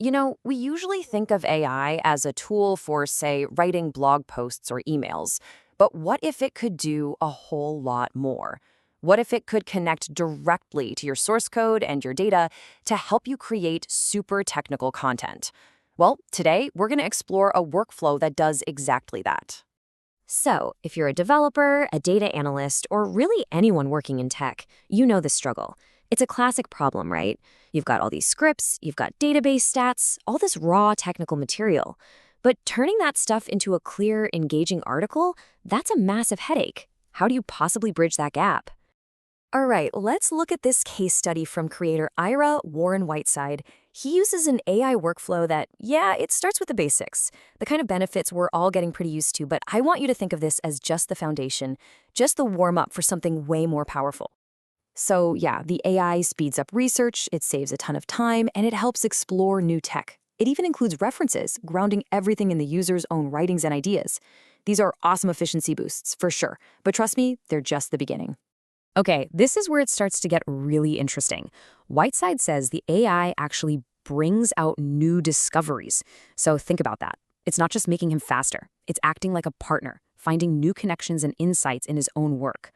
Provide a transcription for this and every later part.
We usually think of AI as a tool for, say, writing blog posts or emails. But what if it could do a whole lot more? What if it could connect directly to your source code and your data to help you create super technical content? Well, today we're going to explore a workflow that does exactly that. So, if you're a developer, a data analyst, or really anyone working in tech, you know the struggle. It's a classic problem, right? You've got all these scripts, you've got database stats, all this raw technical material. But turning that stuff into a clear, engaging article, that's a massive headache. How do you possibly bridge that gap? All right, let's look at this case study from creator Ira Warren Whiteside. He uses an AI workflow that, yeah, it starts with the basics, the kind of benefits we're all getting pretty used to, but I want you to think of this as just the foundation, just the warm-up for something way more powerful. So yeah, the AI speeds up research, it saves a ton of time, and it helps explore new tech. It even includes references, grounding everything in the user's own writings and ideas. These are awesome efficiency boosts, for sure, but trust me, they're just the beginning. Okay, this is where it starts to get really interesting. Whiteside says the AI actually brings out new discoveries. So think about that. It's not just making him faster, it's acting like a partner, finding new connections and insights in his own work.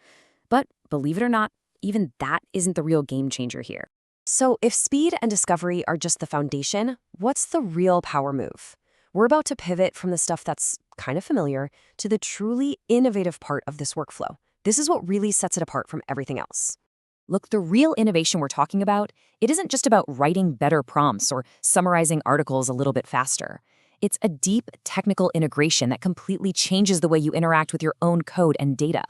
But believe it or not, even that isn't the real game changer here. So if speed and discovery are just the foundation, what's the real power move? We're about to pivot from the stuff that's kind of familiar to the truly innovative part of this workflow. This is what really sets it apart from everything else. Look, the real innovation we're talking about, it isn't just about writing better prompts or summarizing articles a little bit faster. It's a deep technical integration that completely changes the way you interact with your own code and data.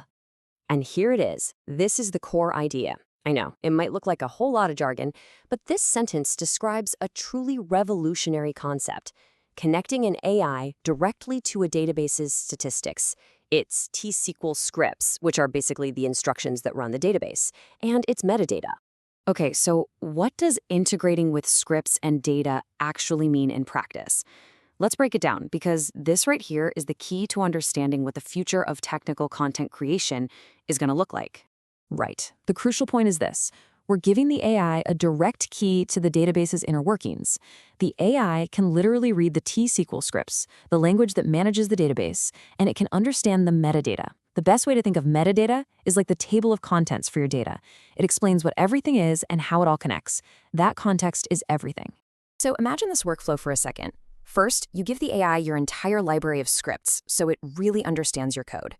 And here it is. This is the core idea. I know, it might look like a whole lot of jargon, but this sentence describes a truly revolutionary concept, connecting an AI directly to a database's statistics. Its T-SQL scripts, which are basically the instructions that run the database, and its metadata. Okay, so what does integrating with scripts and data actually mean in practice? Let's break it down, because this right here is the key to understanding what the future of technical content creation is going to look like. Right. The crucial point is this. We're giving the AI a direct key to the database's inner workings. The AI can literally read the T-SQL scripts, the language that manages the database, and it can understand the metadata. The best way to think of metadata is like the table of contents for your data. It explains what everything is and how it all connects. That context is everything. So imagine this workflow for a second. First, you give the AI your entire library of scripts, so it really understands your code.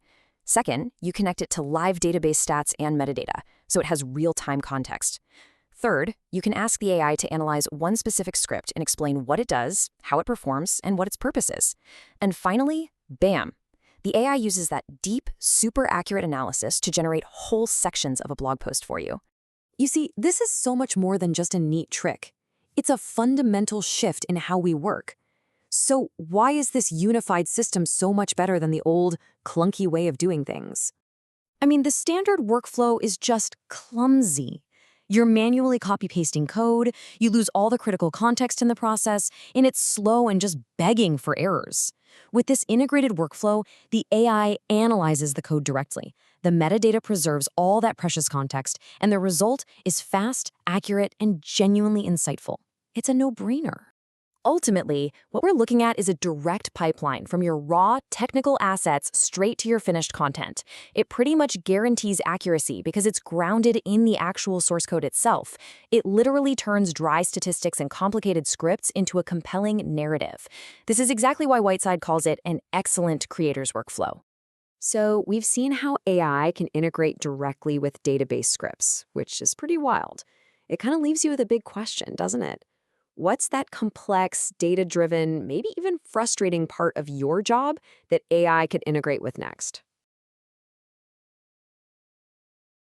Second, you connect it to live database stats and metadata, so it has real-time context. Third, you can ask the AI to analyze one specific script and explain what it does, how it performs, and what its purpose is. And finally, bam! The AI uses that deep, super accurate analysis to generate whole sections of a blog post for you. You see, this is so much more than just a neat trick. It's a fundamental shift in how we work. So why is this unified system so much better than the old, clunky way of doing things? I mean, the standard workflow is just clumsy. You're manually copy-pasting code, you lose all the critical context in the process, and it's slow and just begging for errors. With this integrated workflow, the AI analyzes the code directly. The metadata preserves all that precious context, and the result is fast, accurate, and genuinely insightful. It's a no-brainer. Ultimately, what we're looking at is a direct pipeline from your raw technical assets straight to your finished content. It pretty much guarantees accuracy because it's grounded in the actual source code itself. It literally turns dry statistics and complicated scripts into a compelling narrative. This is exactly why Whiteside calls it an excellent creator's workflow. So we've seen how AI can integrate directly with database scripts, which is pretty wild. It kind of leaves you with a big question, doesn't it? What's that complex, data-driven, maybe even frustrating part of your job that AI could integrate with next?